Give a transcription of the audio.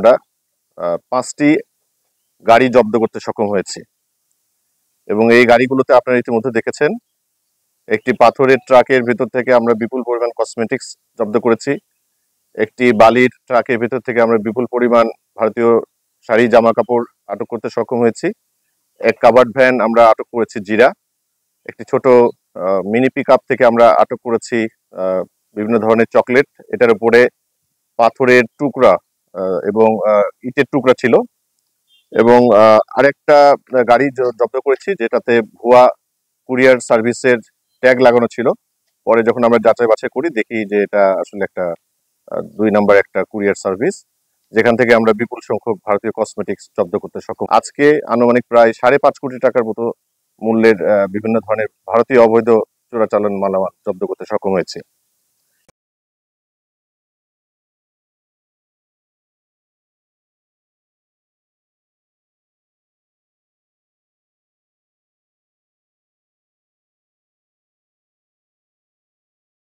আমরা 5টি গাড়ি জব্দ করতে সক্ষম হয়েছি এবং এই গাড়িগুলোতে আপনারা ইতিমধ্যে দেখেছেন একটি পাথরের ট্রাকের ভিতর থেকে আমরা বিপুল পরিমাণ কসমেটিক্স জব্দ করেছি। একটি বালির ট্রাকের ভিতর থেকে আমরা বিপুল পরিমাণ ভারতীয় শাড়ি জামা কাপড় আটক করতে সক্ষম হয়েছি। এক কাভার্ড ভ্যান আমরা আটক করেছি জিরা। একটি ছোট মিনি পিকআপ থেকে আমরা আটক করেছি বিভিন্ন ধরনের চকলেট। এটার উপরে পাথরের টুকরা এবং ইটের টুকরা ছিল এবং আরেকটা গাড়ি জব্দ করেছি যেটাতে ভুয়া কুরিয়ার সার্ভিসের ট্যাগ লাগানো ছিল। পরে যখন আমরা যাচাই বাছাই করি দেখি যে এটা আসলে একটা 2 নাম্বার একটা কুরিয়ার সার্ভিস, যেখান থেকে আমরা বিপুল সংখ্যক ভারতীয় কসমেটিক্স জব্দ করতে সক্ষম। আজকে আনুমানিক প্রায় 5.5 কোটি টাকার মতো মূল্যের বিভিন্ন ধরনের ভারতীয় অবৈধ চোরাচালান মালামাল জব্দ করতে সক্ষম হয়েছে।